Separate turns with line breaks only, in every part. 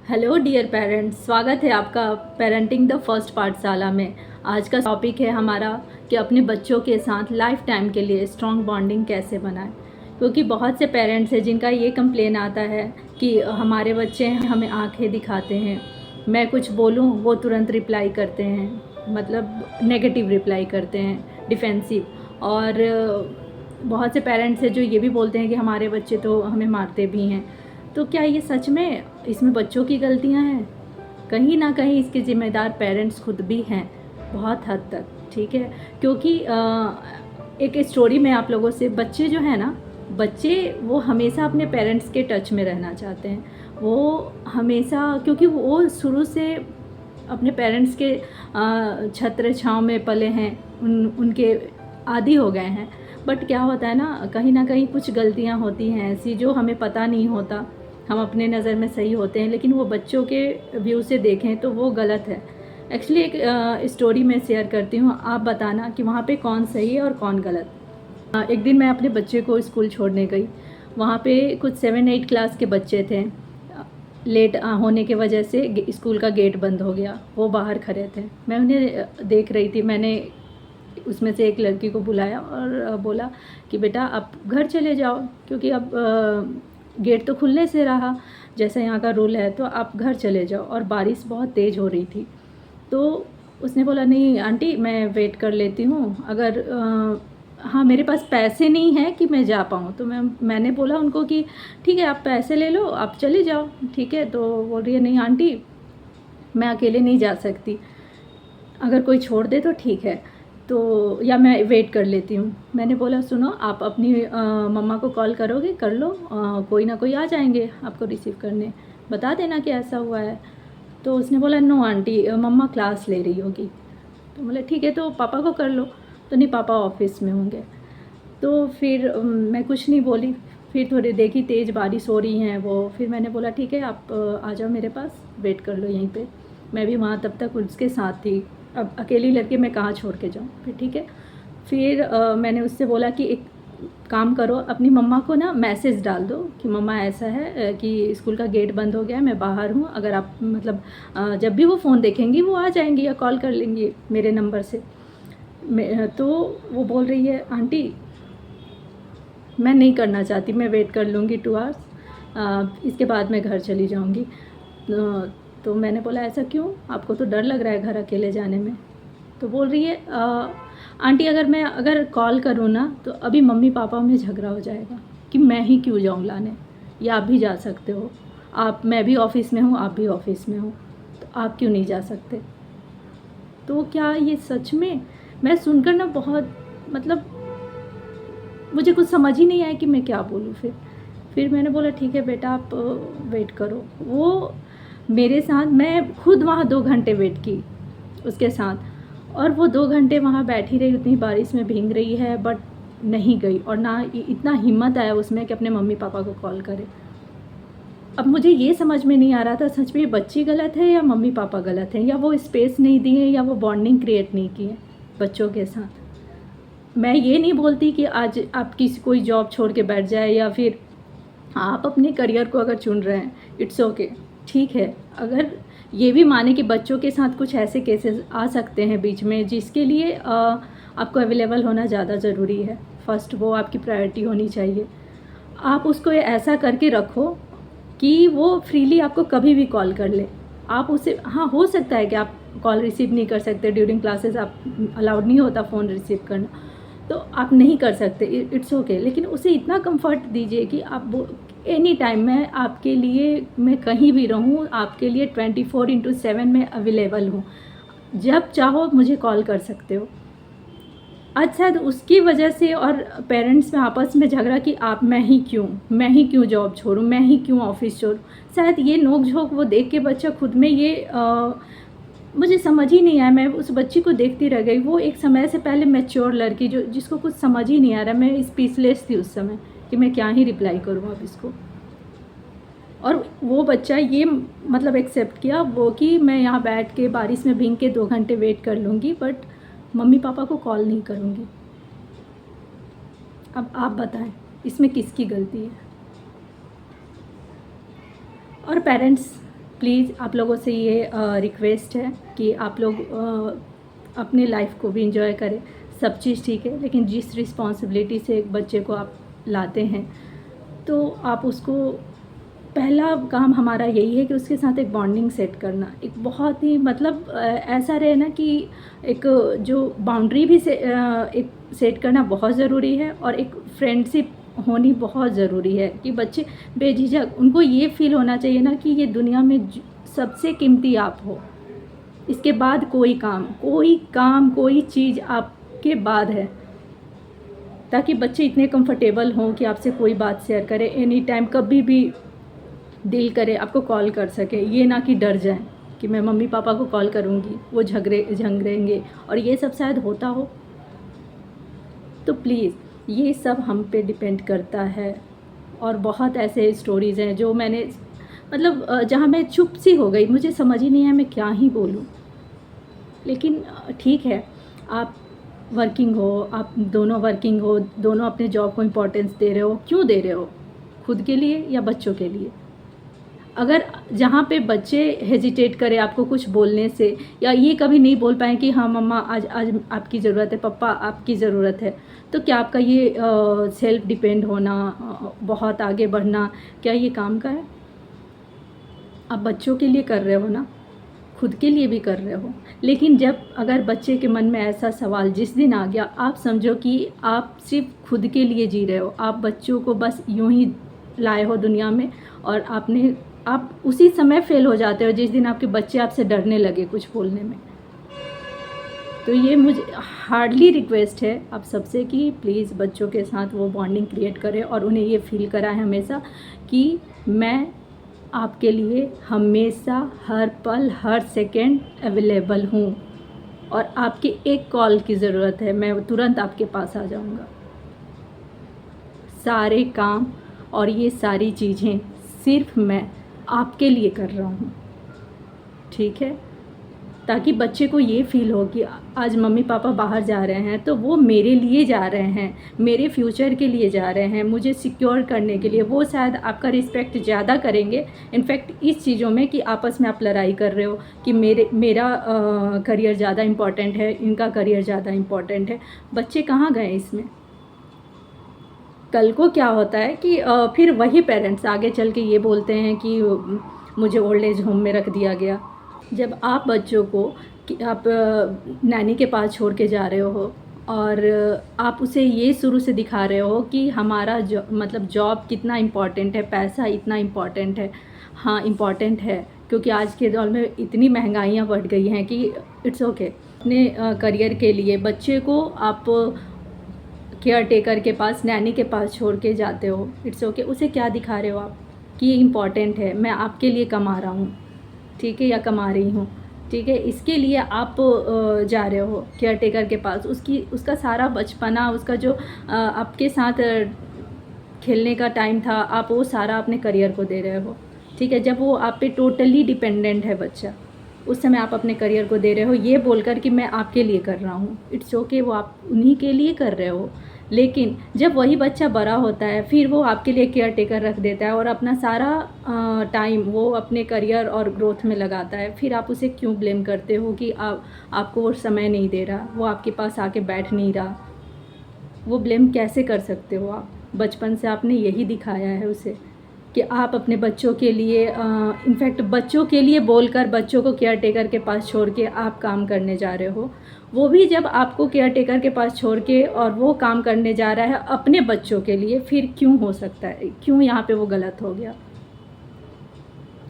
Hello dear parents, स्वागत है आपका पेरेंटिंग द फर्स्ट पाठशाला में। आज का टॉपिक है हमारा कि अपने बच्चों के साथ लाइफ टाइम के लिए स्ट्रॉन्ग बॉन्डिंग कैसे बनाएं। क्योंकि बहुत से पेरेंट्स हैं जिनका ये कंप्लेन आता है कि हमारे बच्चे हमें आंखें दिखाते हैं, मैं कुछ बोलूँ वो तुरंत रिप्लाई करते हैं, मतलब नेगेटिव रिप्लाई करते हैं, डिफेंसिव। और बहुत से पेरेंट्स हैं जो ये भी बोलते हैं कि हमारे बच्चे तो हमें मारते भी हैं। तो क्या ये सच में इसमें बच्चों की गलतियां हैं? कहीं ना कहीं इसके ज़िम्मेदार पेरेंट्स खुद भी हैं, बहुत हद तक। ठीक है, क्योंकि एक स्टोरी में आप लोगों से, बच्चे जो है ना, बच्चे वो हमेशा अपने पेरेंट्स के टच में रहना चाहते हैं। वो हमेशा, क्योंकि वो शुरू से अपने पेरेंट्स के छत्र छाँव में पले हैं, उनके आदी हो गए हैं। बट क्या होता है ना कहीं कुछ गलतियां होती हैं ऐसी जो हमें पता नहीं होता। हम अपने नज़र में सही होते हैं, लेकिन वो बच्चों के व्यू से देखें तो वो गलत है। एक्चुअली एक स्टोरी मैं शेयर करती हूँ, आप बताना कि वहाँ पे कौन सही है और कौन गलत। एक दिन मैं अपने बच्चे को स्कूल छोड़ने गई। वहाँ पे कुछ 7-8 क्लास के बच्चे थे। लेट होने की वजह से स्कूल का गेट बंद हो गया। वो बाहर खड़े थे, मैं उन्हें देख रही थी। मैंने उसमें से एक लड़की को बुलाया और बोला कि बेटा आप घर चले जाओ, क्योंकि अब गेट तो खुलने से रहा, जैसा यहाँ का रूल है, तो आप घर चले जाओ। और बारिश बहुत तेज़ हो रही थी। तो उसने बोला नहीं आंटी, मैं वेट कर लेती हूँ, अगर हाँ मेरे पास पैसे नहीं हैं कि मैं जा पाऊँ। तो मैंने बोला उनको कि ठीक है, आप पैसे ले लो, आप चले जाओ। ठीक है, तो बोल रही है नहीं आंटी, मैं अकेले नहीं जा सकती, अगर कोई छोड़ दे तो ठीक है, तो या मैं वेट कर लेती हूँ। मैंने बोला सुनो, आप अपनी मम्मा को कॉल करोगे, कर लो, कोई ना कोई आ जाएंगे आपको रिसीव करने, बता देना कि ऐसा हुआ है। तो उसने बोला नो आंटी, मम्मा क्लास ले रही होगी। तो बोले ठीक है, तो पापा को कर लो। तो नहीं, पापा ऑफिस में होंगे। तो फिर मैं कुछ नहीं बोली। फिर थोड़ी देखी तेज़ बारिश हो रही है वो, फिर मैंने बोला ठीक है, आप आ जाओ मेरे पास, वेट कर लो यहीं पे। मैं भी वहाँ तब तक उसके साथ थी, अब अकेली लड़के मैं कहाँ छोड़ के जाऊँ। फिर ठीक है, फिर मैंने उससे बोला कि एक काम करो, अपनी मम्मा को ना मैसेज डाल दो कि मम्मा ऐसा है कि स्कूल का गेट बंद हो गया है, मैं बाहर हूँ, अगर आप मतलब जब भी वो फ़ोन देखेंगी वो आ जाएंगी या कॉल कर लेंगी मेरे नंबर से। तो वो बोल रही है आंटी मैं नहीं करना चाहती, मैं वेट कर लूँगी 2 आवर्स, इसके बाद मैं घर चली जाऊँगी। तो मैंने बोला ऐसा क्यों, आपको तो डर लग रहा है घर अकेले जाने में? तो बोल रही है आंटी अगर कॉल करूँ ना तो अभी मम्मी पापा में झगड़ा हो जाएगा कि मैं ही क्यों जाऊँ लाने, या आप भी जा सकते हो, मैं भी ऑफिस में हूँ, आप भी ऑफिस में हो, तो आप क्यों नहीं जा सकते? तो क्या ये सच में, मैं सुनकर ना बहुत, मतलब मुझे कुछ समझ ही नहीं आया कि मैं क्या बोलूँ। फिर मैंने बोला ठीक है बेटा, आप वेट करो। वो मेरे साथ, मैं खुद वहाँ 2 घंटे वेट की उसके साथ, और वो 2 घंटे वहाँ बैठी रही, उतनी बारिश में भीग रही है, बट नहीं गई। और ना इतना हिम्मत आया उसमें कि अपने मम्मी पापा को कॉल करे। अब मुझे ये समझ में नहीं आ रहा था सच में ये बच्ची गलत है या मम्मी पापा गलत हैं, या वो स्पेस नहीं दिए, या वो बॉन्डिंग क्रिएट नहीं की है बच्चों के साथ। मैं ये नहीं बोलती कि आज आप किसी कोई जॉब छोड़ के बैठ जाए, या फिर आप अपने करियर को अगर चुन रहे हैं, इट्स ओके, ठीक है। अगर ये भी माने कि बच्चों के साथ कुछ ऐसे केसेस आ सकते हैं बीच में जिसके लिए आपको अवेलेबल होना ज़्यादा ज़रूरी है, फर्स्ट वो आपकी प्रायोरिटी होनी चाहिए। आप उसको ऐसा करके रखो कि वो फ्रीली आपको कभी भी कॉल कर ले। आप उसे, हाँ हो सकता है कि आप कॉल रिसीव नहीं कर सकते ड्यूरिंग क्लासेस, आप अलाउड नहीं होता फ़ोन रिसीव करना, तो आप नहीं कर सकते, इट्स ओके। लेकिन उसे इतना कंफर्ट दीजिए कि आप वो एनी टाइम, मैं आपके लिए, मैं कहीं भी रहूँ, आपके लिए 24/7 में अवेलेबल हूँ, जब चाहो मुझे कॉल कर सकते हो। आज शायद उसकी वजह से और पेरेंट्स में आपस में झगड़ा कि मैं ही क्यों जॉब छोड़ूं, मैं ही क्यों ऑफिस छोड़ूं, शायद ये नोक झोंक वो देख के बच्चा खुद में ये मुझे समझ ही नहीं आया। मैं उस बच्ची को देखती रह गई। वो एक समय से पहले मैच्योर लड़की जिसको कुछ समझ ही नहीं आ रहा। मैं स्पीचलेस थी उस समय कि मैं क्या ही रिप्लाई करूँ अब इसको। और वो बच्चा ये मतलब एक्सेप्ट किया वो कि मैं यहाँ बैठ के बारिश में भीग के 2 घंटे वेट कर लूँगी, बट मम्मी पापा को कॉल नहीं करूँगी। अब आप बताएं इसमें किसकी गलती है? और पेरेंट्स प्लीज़ आप लोगों से ये रिक्वेस्ट है कि आप लोग अपनी लाइफ को भी इंजॉय करें। सब चीज़ ठीक है, लेकिन जिस रिस्पॉन्सिबिलिटी से एक बच्चे को आप लाते हैं, तो आप उसको, पहला काम हमारा यही है कि उसके साथ एक बॉन्डिंग सेट करना। एक बहुत ही मतलब ऐसा रहे ना कि एक जो बाउंड्री भी एक सेट करना बहुत ज़रूरी है, और एक फ्रेंडशिप होनी बहुत ज़रूरी है कि बच्चे बेझिझक, उनको ये फील होना चाहिए ना कि ये दुनिया में सबसे कीमती आप हो। इसके बाद कोई चीज़ आपके बाद है, ताकि बच्चे इतने कंफर्टेबल हों कि आपसे कोई बात शेयर करे, एनी टाइम कभी भी दिल करे आपको कॉल कर सके। ये ना कि डर जाए कि मैं मम्मी पापा को कॉल करूँगी, वो झगड़ेंगे, और ये सब शायद होता हो। तो प्लीज़ ये सब हम पे डिपेंड करता है। और बहुत ऐसे स्टोरीज़ हैं जो मैंने मतलब जहाँ मैं चुप सी हो गई, मुझे समझ ही नहीं आया मैं क्या ही बोलूँ। लेकिन ठीक है, आप वर्किंग हो, आप दोनों वर्किंग हो, दोनों अपने जॉब को इम्पोर्टेंस दे रहे हो। क्यों दे रहे हो? खुद के लिए या बच्चों के लिए? अगर जहाँ पे बच्चे हेजिटेट करें आपको कुछ बोलने से, या ये कभी नहीं बोल पाएँ कि हाँ मम्मा आज आज आपकी ज़रूरत है, पापा आपकी ज़रूरत है, तो क्या आपका ये सेल्फ डिपेंड होना, बहुत आगे बढ़ना, क्या ये काम का है? आप बच्चों के लिए कर रहे हो ना, खुद के लिए भी कर रहे हो। लेकिन जब अगर बच्चे के मन में ऐसा सवाल जिस दिन आ गया, आप समझो कि आप सिर्फ खुद के लिए जी रहे हो। आप बच्चों को बस यूं ही लाए हो दुनिया में, और आप उसी समय फेल हो जाते हो जिस दिन आपके बच्चे आपसे डरने लगे कुछ बोलने में। तो ये मुझे हार्डली रिक्वेस्ट है आप सबसे कि प्लीज़ बच्चों के साथ वो बॉन्डिंग क्रिएट करें, और उन्हें ये फील कराएं हमेशा कि मैं आपके लिए हमेशा, हर पल, हर सेकंड अवेलेबल हूँ, और आपकी एक कॉल की ज़रूरत है, मैं तुरंत आपके पास आ जाऊँगा। सारे काम और ये सारी चीज़ें सिर्फ मैं आपके लिए कर रहा हूँ, ठीक है? ताकि बच्चे को ये फील हो कि आज मम्मी पापा बाहर जा रहे हैं तो वो मेरे लिए जा रहे हैं, मेरे फ्यूचर के लिए जा रहे हैं, मुझे सिक्योर करने के लिए। वो शायद आपका रिस्पेक्ट ज़्यादा करेंगे इनफैक्ट इस चीज़ों में कि आपस में आप लड़ाई कर रहे हो कि मेरा करियर ज़्यादा इम्पॉर्टेंट है, इनका करियर ज़्यादा इम्पॉर्टेंट है। बच्चे कहाँ गए इसमें? कल को क्या होता है कि फिर वही पेरेंट्स आगे चल के ये बोलते हैं कि मुझे ओल्ड एज होम में रख दिया गया। जब आप बच्चों को कि आप नैनी के पास छोड़ के जा रहे हो, और आप उसे ये शुरू से दिखा रहे हो कि हमारा मतलब जॉब कितना इम्पॉर्टेंट है, पैसा इतना इम्पॉर्टेंट है। हाँ इम्पॉर्टेंट है, क्योंकि आज के दौर में इतनी महंगाइयाँ बढ़ गई हैं कि इट्स ओके। अपने करियर के लिए बच्चे को आप केयर टेकर के पास, नैनी के पास छोड़ के जाते हो, इट्स ओके। उसे क्या दिखा रहे हो आप कि ये इम्पॉर्टेंट है, मैं आपके लिए कमा रहा हूँ, ठीक है, या कमा रही हूँ, ठीक है। इसके लिए आप जा रहे हो केयर टेकर के पास। उसका सारा बचपना, उसका जो आपके साथ खेलने का टाइम था, आप वो सारा अपने करियर को दे रहे हो, ठीक है। जब वो आप पे टोटली डिपेंडेंट है बच्चा, उस समय आप अपने करियर को दे रहे हो ये बोलकर कि मैं आपके लिए कर रहा हूँ, इट्स ओके, वो आप उन्हीं के लिए कर रहे हो। लेकिन जब वही बच्चा बड़ा होता है, फिर वो आपके लिए केयर टेकर रख देता है और अपना सारा टाइम वो अपने करियर और ग्रोथ में लगाता है, फिर आप उसे क्यों ब्लेम करते हो कि आपको वो समय नहीं दे रहा, वो आपके पास आके बैठ नहीं रहा? वो ब्लेम कैसे कर सकते हो आप? बचपन से आपने यही दिखाया है उसे कि आप अपने बच्चों के लिए इनफैक्ट बच्चों के लिए बोलकर बच्चों को केयर टेकर के पास छोड़ के आप काम करने जा रहे हो। वो भी जब आपको केयर टेकर के पास छोड़ के और वो काम करने जा रहा है अपने बच्चों के लिए, फिर क्यों हो सकता है, क्यों यहाँ पे वो गलत हो गया?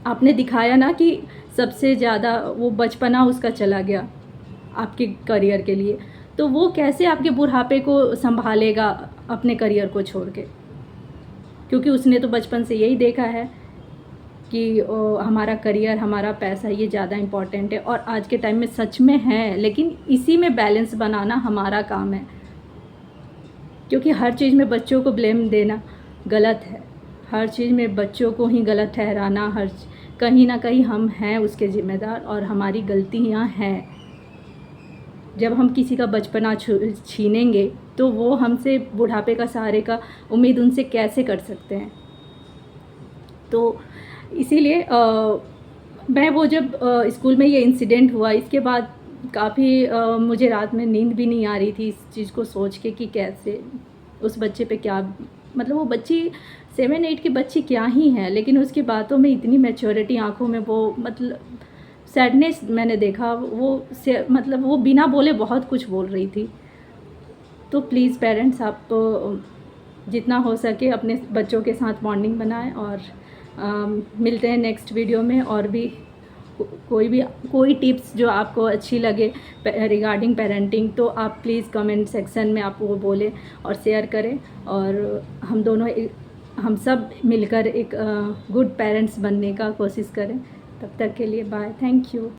आपने दिखाया ना कि सबसे ज़्यादा वो बचपना उसका चला गया आपके करियर के लिए, तो वो कैसे आपके बुढ़ापे को संभालेगा अपने करियर को छोड़ के? क्योंकि उसने तो बचपन से यही देखा है कि हमारा करियर, हमारा पैसा ये ज़्यादा इम्पॉर्टेंट है, और आज के टाइम में सच में है, लेकिन इसी में बैलेंस बनाना हमारा काम है। क्योंकि हर चीज़ में बच्चों को ब्लेम देना गलत है, हर चीज़ में बच्चों को ही गलत ठहराना, कहीं ना कहीं हम हैं उसके ज़िम्मेदार और हमारी गलतियाँ हैं। जब हम किसी का बचपना छीनेंगे तो वो हमसे बुढ़ापे का सहारे का उम्मीद उनसे कैसे कर सकते हैं? तो इसीलिए मैं वो जब स्कूल में ये इंसिडेंट हुआ इसके बाद काफ़ी मुझे रात में नींद भी नहीं आ रही थी इस चीज़ को सोच के कि कैसे उस बच्चे पे क्या, मतलब वो बच्ची 7-8 की बच्ची क्या ही है, लेकिन उसकी बातों में इतनी मैच्योरिटी, आंखों में वो मतलब सैडनेस मैंने देखा, वो से मतलब वो बिना बोले बहुत कुछ बोल रही थी। तो प्लीज़ पेरेंट्स, आप जितना हो सके अपने बच्चों के साथ बॉन्डिंग बनाएं। और मिलते हैं नेक्स्ट वीडियो में, और भी कोई टिप्स जो आपको अच्छी लगे रिगार्डिंग पेरेंटिंग, तो आप प्लीज़ कमेंट सेक्शन में आप वो बोलें और शेयर करें, और हम सब मिलकर एक गुड पेरेंट्स बनने का कोशिश करें। तब तक के लिए बाय, थैंक यू।